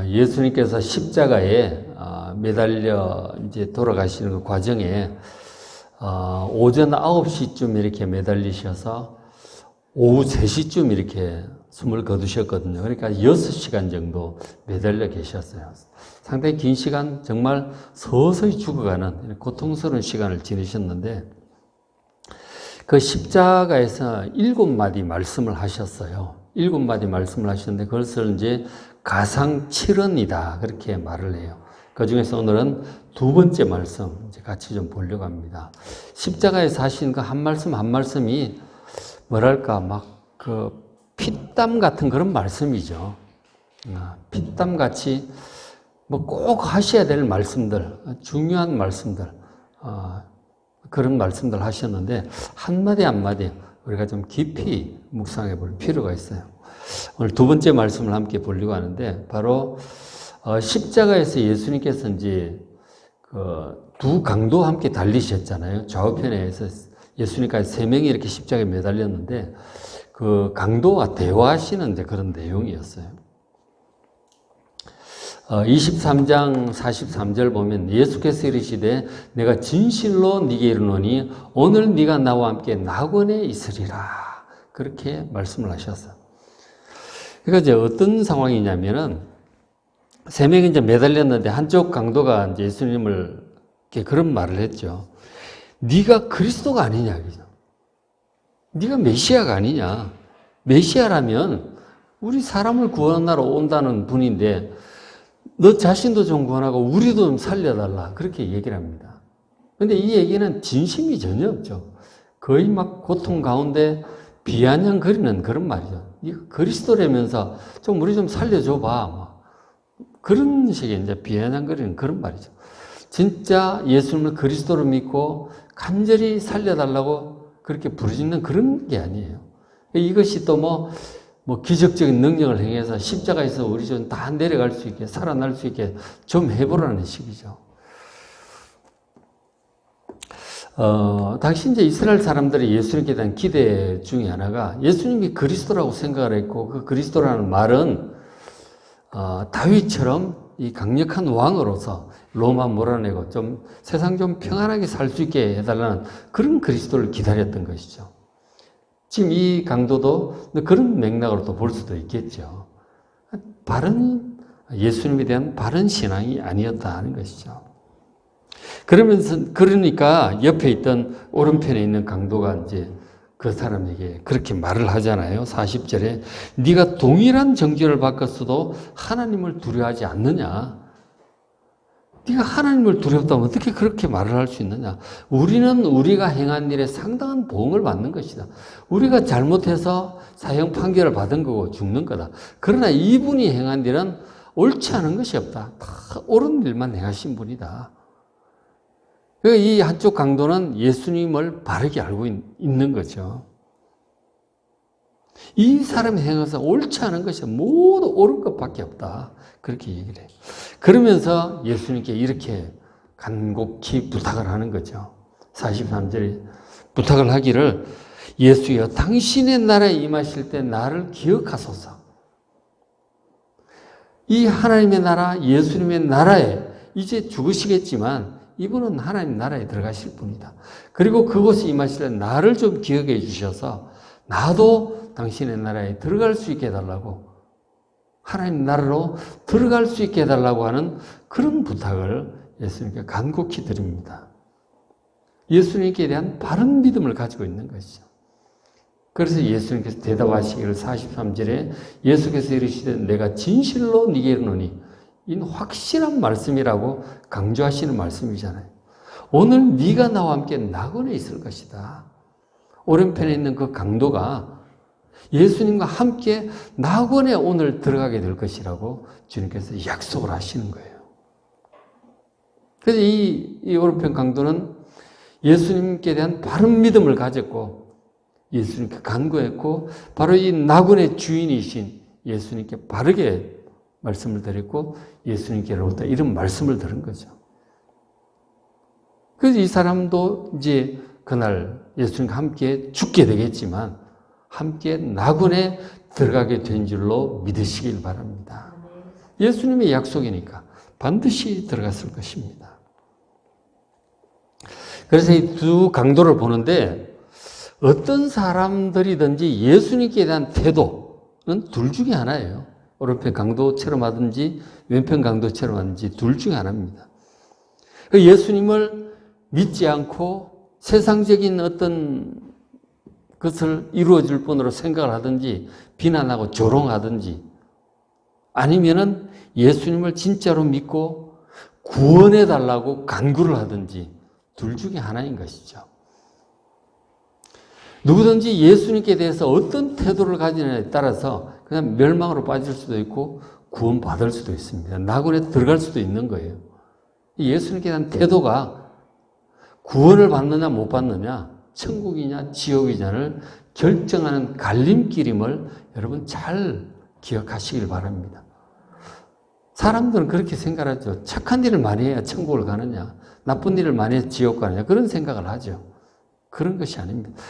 예수님께서 십자가에 매달려 이제 돌아가시는 그 과정에 오전 9시쯤 이렇게 매달리셔서 오후 3시쯤 이렇게 숨을 거두셨거든요. 그러니까 6시간 정도 매달려 계셨어요. 상당히 긴 시간, 정말 서서히 죽어가는 고통스러운 시간을 지내셨는데, 그 십자가에서 7마디 말씀을 하셨어요. 7마디 말씀을 하셨는데, 그것을 이제 가상 7언이다. 그렇게 말을 해요. 그 중에서 오늘은 두 번째 말씀, 이제 같이 좀 보려고 합니다. 십자가에서 하신 그 한 말씀 한 말씀이 뭐랄까, 막 그 피땀 같은 그런 말씀이죠. 피땀 같이 뭐 꼭 하셔야 될 말씀들, 중요한 말씀들, 그런 말씀들 하셨는데, 한마디 한마디 우리가 좀 깊이 묵상해 볼 필요가 있어요. 오늘 두 번째 말씀을 함께 보려고 하는데, 바로 십자가에서 예수님께서 이제 그 두 강도 함께 달리셨잖아요. 좌우편에서 예수님까지 3명이 이렇게 십자가에 매달렸는데, 그 강도와 대화하시는 그런 내용이었어요. 23장 43절 보면 예수께서 이르시되 내가 진실로 네게 이르노니 오늘 네가 나와 함께 낙원에 있으리라. 그렇게 말씀을 하셨어요. 그러니까 이제 어떤 상황이냐면은 3명이 이제 매달렸는데 한쪽 강도가 이제 예수님을 이렇게 그런 말을 했죠. 네가 그리스도가 아니냐. 네가 메시아가 아니냐. 메시아라면 우리 사람을 구원하러 온다는 분인데 너 자신도 좀 구원하고 우리도 좀 살려달라. 그렇게 얘기를 합니다. 그런데 이 얘기는 진심이 전혀 없죠. 거의 막 고통 가운데 비아냥거리는 그런 말이죠. 네가 그리스도라면서 좀 우리 좀 살려줘봐. 그런 식의 이제 비아냥거리는 그런 말이죠. 진짜 예수님을 그리스도로 믿고 간절히 살려달라고 그렇게 부르짖는 그런 게 아니에요. 이것이 또 뭐 기적적인 능력을 행해서 십자가에서 우리 좀 다 내려갈 수 있게, 살아날 수 있게 좀 해보라는 식이죠. 당시 이제 이스라엘 사람들이 예수님께 대한 기대 중에 하나가 예수님이 그리스도라고 생각을 했고, 그 그리스도라는 말은 다윗처럼 이 강력한 왕으로서 로마 몰아내고 좀 세상 좀 평안하게 살 수 있게 해달라는 그런 그리스도를 기다렸던 것이죠. 지금 이 강도도 그런 맥락으로 볼 수도 있겠죠. 바른 예수님에 대한 바른 신앙이 아니었다 하는 것이죠. 그러니까 옆에 있던 오른편에 있는 강도가 이제 그 사람에게 그렇게 말을 하잖아요. 40절에 네가 동일한 정죄를 받았어도 하나님을 두려워하지 않느냐? 네가 하나님을 두렵다면 어떻게 그렇게 말을 할 수 있느냐? 우리는 우리가 행한 일에 상당한 보응을 받는 것이다. 우리가 잘못해서 사형 판결을 받은 거고 죽는 거다. 그러나 이분이 행한 일은 옳지 않은 것이 없다. 다 옳은 일만 행하신 분이다. 그러니까 이 한쪽 강도는 예수님을 바르게 알고 있는 거죠. 이 사람의 행해서 옳지 않은 것이 모두 옳은 것밖에 없다. 그렇게 얘기를 해요. 그러면서 예수님께 이렇게 간곡히 부탁을 하는 거죠. 43절에 부탁을 하기를 예수여 당신의 나라에 임하실 때 나를 기억하소서. 이 하나님의 나라, 예수님의 나라에 이제 죽으시겠지만 이분은 하나님 나라에 들어가실 분이다. 그리고 그곳에 임하실 때 나를 좀 기억해 주셔서 나도 당신의 나라에 들어갈 수 있게 해달라고, 하나님 나라로 들어갈 수 있게 해달라고 하는 그런 부탁을 예수님께 간곡히 드립니다. 예수님께 대한 바른 믿음을 가지고 있는 것이죠. 그래서 예수님께서 대답하시기를 43절에 예수께서 이르시되 내가 진실로 네게 이르노니, 이 확실한 말씀이라고 강조하시는 말씀이잖아요. 오늘 네가 나와 함께 낙원에 있을 것이다. 오른편에 있는 그 강도가 예수님과 함께 낙원에 오늘 들어가게 될 것이라고 주님께서 약속을 하시는 거예요. 그래서 이 오른편 강도는 예수님께 대한 바른 믿음을 가졌고 예수님께 간구했고 바로 이 낙원의 주인이신 예수님께 바르게 말씀을 드렸고 예수님께로부터 이런 말씀을 들은 거죠. 그래서 이 사람도 이제 그날 예수님과 함께 죽게 되겠지만 함께 낙원에 들어가게 된 줄로 믿으시길 바랍니다. 예수님의 약속이니까 반드시 들어갔을 것입니다. 그래서 이 두 강도를 보는데 어떤 사람들이든지 예수님께 대한 태도는 둘 중에 하나예요. 오른편 강도처럼 하든지 왼편 강도처럼 하든지 둘 중에 하나입니다. 예수님을 믿지 않고 세상적인 어떤 것을 이루어질 뿐으로 생각을 하든지 비난하고 조롱하든지 아니면은 예수님을 진짜로 믿고 구원해 달라고 간구를 하든지 둘 중에 하나인 것이죠. 누구든지 예수님께 대해서 어떤 태도를 가지느냐에 따라서 그냥 멸망으로 빠질 수도 있고 구원받을 수도 있습니다. 낙원에 들어갈 수도 있는 거예요. 예수님께 대한 태도가 구원을 받느냐 못 받느냐, 천국이냐 지옥이냐를 결정하는 갈림길임을 여러분 잘 기억하시길 바랍니다. 사람들은 그렇게 생각하죠. 착한 일을 많이 해야 천국을 가느냐, 나쁜 일을 많이 해야 지옥 가느냐, 그런 생각을 하죠. 그런 것이 아닙니다.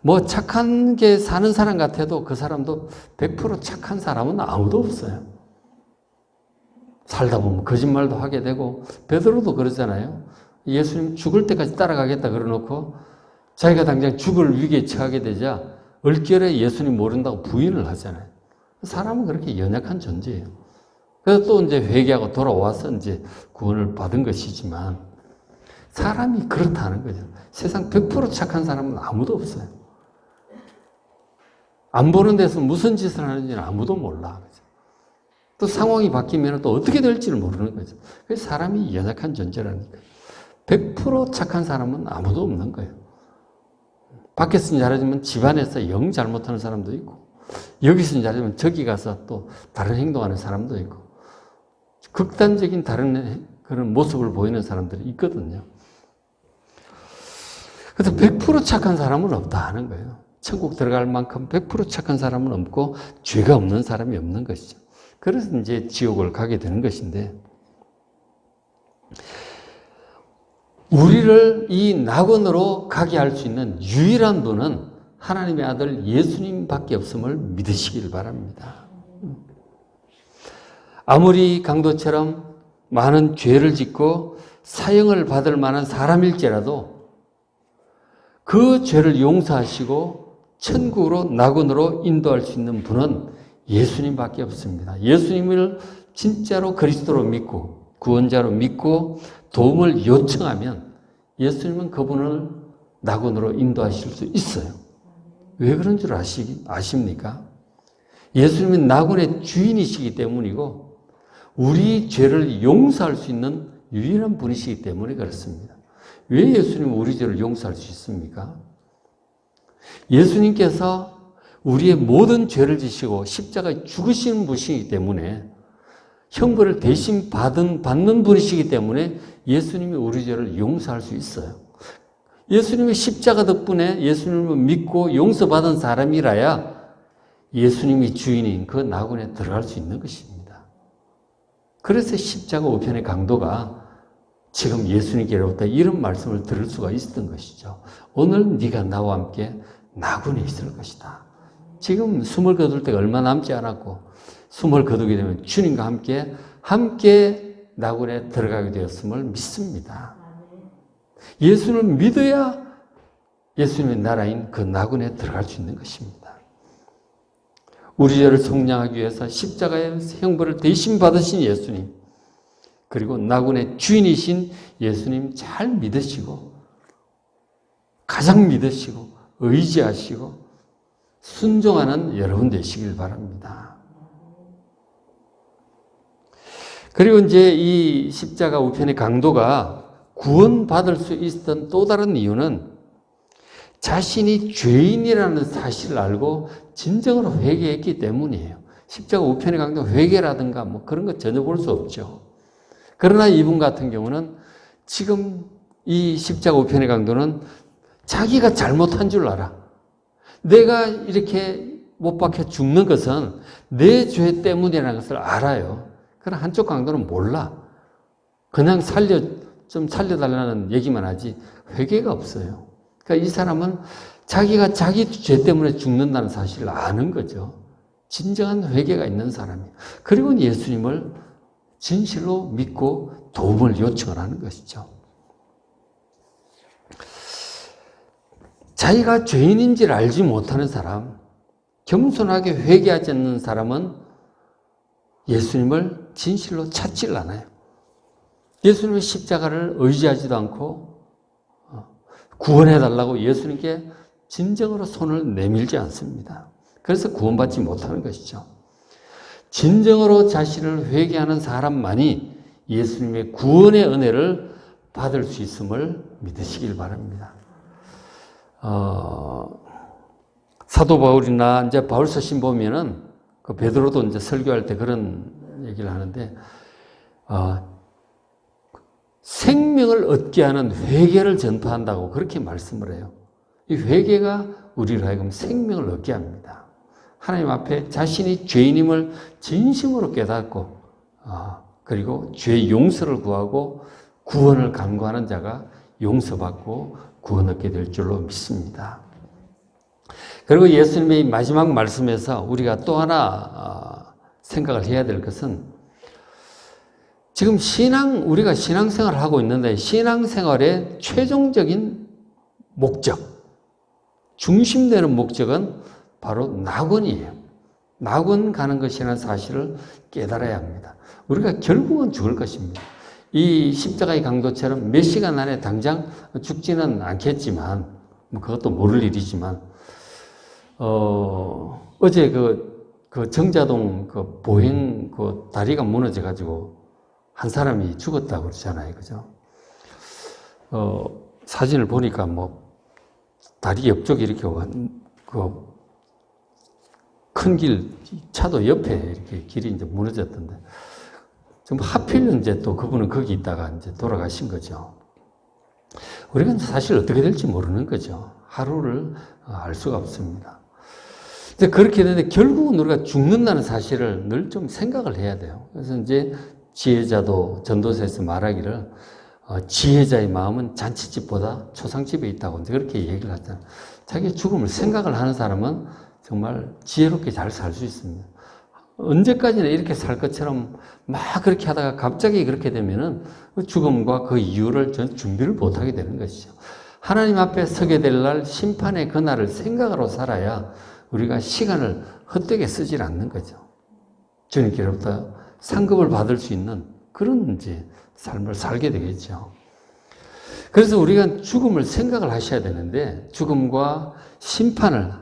뭐 착한 게 사는 사람 같아도 그 사람도 100% 착한 사람은 아무도 없어요. 살다 보면 거짓말도 하게 되고, 베드로도 그러잖아요. 예수님 죽을 때까지 따라가겠다 그러놓고 자기가 당장 죽을 위기에 처하게 되자 얼결에 예수님 모른다고 부인을 하잖아요. 사람은 그렇게 연약한 존재예요. 그래서 또 이제 회개하고 돌아와서 이제 구원을 받은 것이지만 사람이 그렇다는 거죠. 세상 100% 착한 사람은 아무도 없어요. 안 보는 데서 무슨 짓을 하는지는 아무도 몰라. 또 상황이 바뀌면 또 어떻게 될지를 모르는 거죠. 그래서 사람이 연약한 존재라니까. 100% 착한 사람은 아무도 없는 거예요. 밖에서는 잘하지만 집안에서 영 잘못하는 사람도 있고, 여기서는 잘하지만 저기 가서 또 다른 행동하는 사람도 있고, 극단적인 다른 그런 모습을 보이는 사람들이 있거든요. 그래서 100% 착한 사람은 없다 하는 거예요. 천국 들어갈 만큼 100% 착한 사람은 없고 죄가 없는 사람이 없는 것이죠. 그래서 이제 지옥을 가게 되는 것인데, 우리를 이 낙원으로 가게 할 수 있는 유일한 분은 하나님의 아들 예수님밖에 없음을 믿으시길 바랍니다. 아무리 강도처럼 많은 죄를 짓고 사형을 받을 만한 사람일지라도 그 죄를 용서하시고 천국으로 낙원으로 인도할 수 있는 분은 예수님밖에 없습니다. 예수님을 진짜로 그리스도로 믿고 구원자로 믿고 도움을 요청하면 예수님은 그분을 낙원으로 인도하실 수 있어요. 왜 그런 줄 아십니까? 예수님은 낙원의 주인이시기 때문이고 우리 죄를 용서할 수 있는 유일한 분이시기 때문에 그렇습니다. 왜 예수님은 우리 죄를 용서할 수 있습니까? 예수님께서 우리의 모든 죄를 지시고 십자가에 죽으시는 분이시기 때문에 형벌을 대신 받는 분이시기 때문에 예수님이 우리 죄를 용서할 수 있어요. 예수님의 십자가 덕분에 예수님을 믿고 용서받은 사람이라야 예수님이 주인인 그 낙원에 들어갈 수 있는 것입니다. 그래서 십자가 우편의 강도가 지금 예수님께로부터 이런 말씀을 들을 수가 있었던 것이죠. 오늘 네가 나와 함께 낙원에 있을 것이다. 지금 숨을 거둘 때가 얼마 남지 않았고 숨을 거두게 되면 주님과 함께 낙원에 들어가게 되었음을 믿습니다. 예수를 믿어야 예수님의 나라인 그 낙원에 들어갈 수 있는 것입니다. 우리 죄를 속량하기 위해서 십자가의 형벌을 대신 받으신 예수님, 그리고 낙원의 주인이신 예수님 잘 믿으시고 가장 믿으시고 의지하시고 순종하는 여러분 되시길 바랍니다. 그리고 이제 이 십자가 우편의 강도가 구원받을 수 있었던 또 다른 이유는 자신이 죄인이라는 사실을 알고 진정으로 회개했기 때문이에요. 십자가 우편의 강도 회개라든가 뭐 그런 거 전혀 볼 수 없죠. 그러나 이분 같은 경우는 지금 이 십자가 우편의 강도는 자기가 잘못한 줄 알아. 내가 이렇게 못 박혀 죽는 것은 내 죄 때문이라는 것을 알아요. 그러나 한쪽 강도는 몰라. 그냥 좀 살려달라는 얘기만 하지 회개가 없어요. 그러니까 이 사람은 자기가 자기 죄 때문에 죽는다는 사실을 아는 거죠. 진정한 회개가 있는 사람이에요. 그리고 예수님을 진실로 믿고 도움을 요청을 하는 것이죠. 자기가 죄인인지를 알지 못하는 사람, 겸손하게 회개하지 않는 사람은 예수님을 진실로 찾지를 않아요. 예수님의 십자가를 의지하지도 않고 구원해달라고 예수님께 진정으로 손을 내밀지 않습니다. 그래서 구원받지 못하는 것이죠. 진정으로 자신을 회개하는 사람만이 예수님의 구원의 은혜를 받을 수 있음을 믿으시길 바랍니다. 사도 바울이나 이제 바울서신 보면은 그 베드로도 이제 설교할 때 그런 얘기를 하는데 생명을 얻게 하는 회개를 전파한다고 그렇게 말씀을 해요. 이 회개가 우리를 하여금 생명을 얻게 합니다. 하나님 앞에 자신이 죄인임을 진심으로 깨닫고 그리고 죄의 용서를 구하고 구원을 간구하는 자가 용서받고 구원 얻게 될 줄로 믿습니다. 그리고 예수님의 마지막 말씀에서 우리가 또 하나 생각을 해야 될 것은 지금 우리가 신앙생활을 하고 있는데 신앙생활의 최종적인 목적, 중심되는 목적은 바로 낙원이에요. 낙원 가는 것이라는 사실을 깨달아야 합니다. 우리가 결국은 죽을 것입니다. 이 십자가의 강도처럼 몇 시간 안에 당장 죽지는 않겠지만, 그것도 모를 일이지만, 어제 그 정자동 그 보행 그 다리가 무너져가지고 한 사람이 죽었다고 그러잖아요. 그죠? 사진을 보니까 다리 옆쪽에 이렇게 큰 길, 차도 옆에 이렇게 길이 이제 무너졌던데, 지금 하필 이제 또 그분은 거기 있다가 이제 돌아가신 거죠. 우리가 사실 어떻게 될지 모르는 거죠. 하루를 알 수가 없습니다. 이제 그렇게 되는데 결국은 우리가 죽는다는 사실을 늘 좀 생각을 해야 돼요. 그래서 이제 지혜자도 전도서에서 말하기를 지혜자의 마음은 잔치집보다 초상집에 있다고 이제 그렇게 얘기를 하잖아요. 자기의 죽음을 생각을 하는 사람은 정말 지혜롭게 잘 살 수 있습니다. 언제까지나 이렇게 살 것처럼 막 그렇게 하다가 갑자기 그렇게 되면은 그 죽음과 그 이유를 준비를 못하게 되는 것이죠. 하나님 앞에 서게 될 날 심판의 그날을 생각으로 살아야 우리가 시간을 헛되게 쓰질 않는 거죠. 주님께로부터 상급을 받을 수 있는 그런 이제 삶을 살게 되겠죠. 그래서 우리가 죽음을 생각을 하셔야 되는데 죽음과 심판을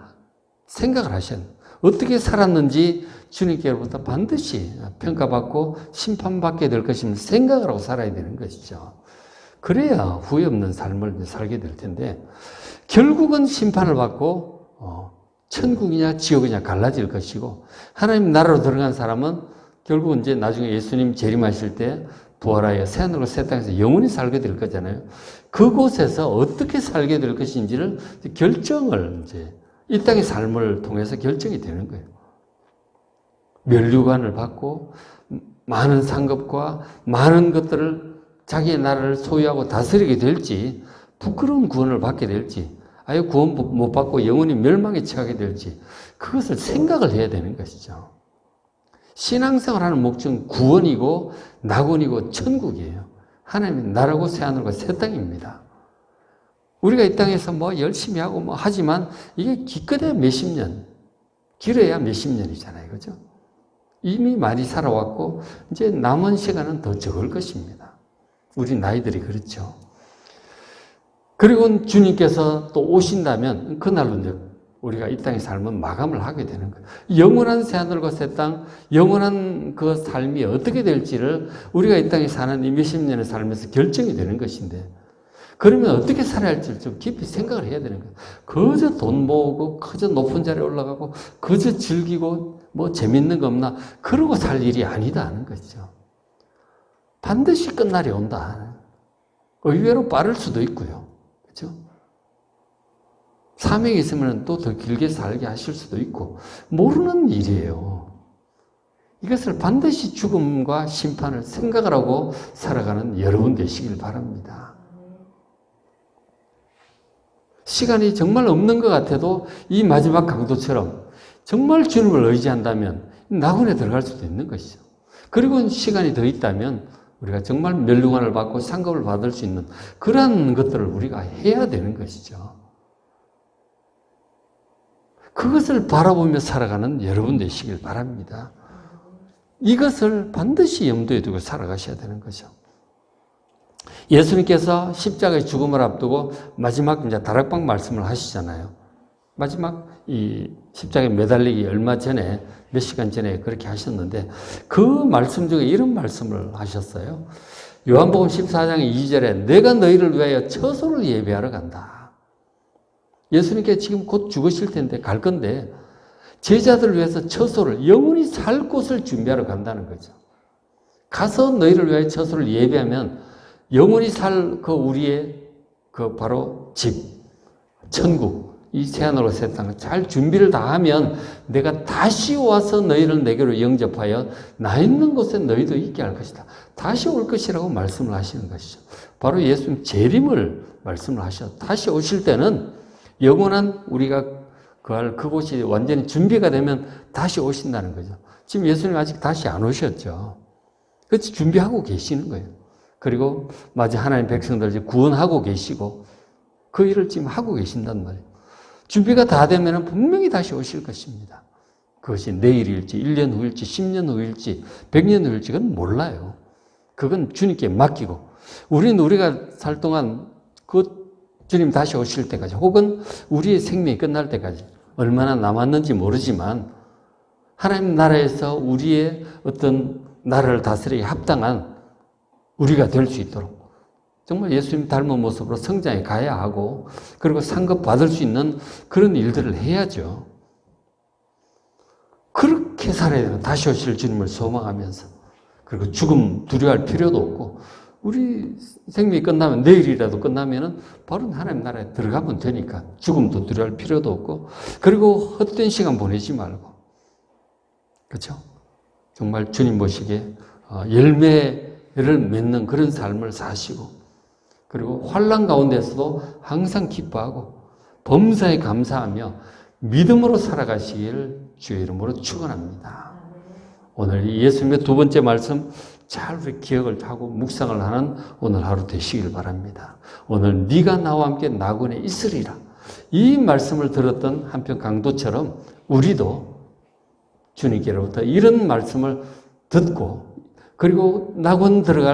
생각을 하셔야 돼요. 어떻게 살았는지 주님께로부터 반드시 평가받고 심판받게 될 것임을 생각을 하고 살아야 되는 것이죠. 그래야 후회 없는 삶을 살게 될 텐데 결국은 심판을 받고 천국이냐 지옥이냐 갈라질 것이고 하나님 나라로 들어간 사람은 결국은 이제 나중에 예수님 재림하실 때 부활하여 새하늘과 새 땅에서 영원히 살게 될 거잖아요. 그곳에서 어떻게 살게 될 것인지를 결정을 이제 이 땅의 삶을 통해서 결정이 되는 거예요. 면류관을 받고 많은 상급과 많은 것들을 자기의 나라를 소유하고 다스리게 될지 부끄러운 구원을 받게 될지 아예 구원 못 받고 영원히 멸망에 처하게 될지 그것을 생각을 해야 되는 것이죠. 신앙생활하는 목적은 구원이고 낙원이고 천국이에요. 하나님의 나라고 새하늘과 새 땅입니다. 우리가 이 땅에서 열심히 하고 하지만 이게 기껏해야 몇십 년, 길어야 몇십 년이잖아요. 그죠? 이미 많이 살아왔고 이제 남은 시간은 더 적을 것입니다. 우리 나이들이 그렇죠. 그리고 주님께서 또 오신다면 그날로 이제 우리가 이 땅의 삶은 마감을 하게 되는 거예요. 영원한 새하늘과 새 땅, 영원한 그 삶이 어떻게 될지를 우리가 이 땅에 사는 이 몇십 년의 삶에서 결정이 되는 것인데 그러면 어떻게 살아야 할지를 좀 깊이 생각을 해야 되는 거예요. 그저 돈 모으고 그저 높은 자리에 올라가고 그저 즐기고 재밌는 거 없나 그러고 살 일이 아니다 하는 것이죠. 반드시 끝날이 온다. 의외로 빠를 수도 있고요. 그렇죠? 사명이 있으면 또 더 길게 살게 하실 수도 있고 모르는 일이에요. 이것을 반드시 죽음과 심판을 생각을 하고 살아가는 여러분 되시길 바랍니다. 시간이 정말 없는 것 같아도 이 마지막 강도처럼 정말 주님을 의지한다면 낙원에 들어갈 수도 있는 것이죠. 그리고 시간이 더 있다면 우리가 정말 멸류관을 받고 상급을 받을 수 있는 그러한 것들을 우리가 해야 되는 것이죠. 그것을 바라보며 살아가는 여러분 되시길 바랍니다. 이것을 반드시 염두에 두고 살아가셔야 되는 거죠. 예수님께서 십자가의 죽음을 앞두고 마지막 이제 다락방 말씀을 하시잖아요. 마지막 이 십자가에 매달리기 얼마 전에, 몇 시간 전에 그렇게 하셨는데 그 말씀 중에 이런 말씀을 하셨어요. 요한복음 14장 2절에 내가 너희를 위하여 처소를 예배하러 간다. 예수님께 지금 곧 죽으실 텐데 갈 건데 제자들을 위해서 처소를, 영원히 살 곳을 준비하러 간다는 거죠. 가서 너희를 위하여 처소를 예배하면 영원히 살 그 우리의 그 바로 집, 천국, 이 새하늘과 새 땅을 잘 준비를 다 하면 내가 다시 와서 너희를 내게로 영접하여 나 있는 곳에 너희도 있게 할 것이다. 다시 올 것이라고 말씀을 하시는 것이죠. 바로 예수님 재림을 말씀을 하셔. 다시 오실 때는 영원한 우리가 그할 그곳이 완전히 준비가 되면 다시 오신다는 거죠. 지금 예수님 아직 다시 안 오셨죠. 그렇지, 준비하고 계시는 거예요. 그리고 마치 하나님 백성들 이제 구원하고 계시고 그 일을 지금 하고 계신단 말이에요. 준비가 다 되면 분명히 다시 오실 것입니다. 그것이 내일일지, 1년 후일지, 10년 후일지, 100년 후일지 그건 몰라요. 그건 주님께 맡기고 우리는 우리가 살 동안 그 주님 다시 오실 때까지 혹은 우리의 생명이 끝날 때까지 얼마나 남았는지 모르지만 하나님 나라에서 우리의 어떤 나라를 다스리기 합당한 우리가 될 수 있도록 정말 예수님 닮은 모습으로 성장해 가야 하고 그리고 상급 받을 수 있는 그런 일들을 해야죠. 그렇게 살아야 되는 다시 오실 주님을 소망하면서 그리고 죽음 두려워할 필요도 없고 우리 생명이 끝나면 내일이라도 끝나면은 바로 하나님 나라에 들어가면 되니까 죽음도 두려워할 필요도 없고 그리고 헛된 시간 보내지 말고 그렇죠? 정말 주님 보시기에 열매를 맺는 그런 삶을 사시고 그리고 환난 가운데서도 항상 기뻐하고 범사에 감사하며 믿음으로 살아가시기를 주의 이름으로 축원합니다. 오늘 이 예수님의 두 번째 말씀 잘 우리 기억을 하고 묵상을 하는 오늘 하루 되시길 바랍니다. 오늘 네가 나와 함께 낙원에 있으리라. 이 말씀을 들었던 한편 강도처럼 우리도 주님께로부터 이런 말씀을 듣고 그리고 낙원 들어갈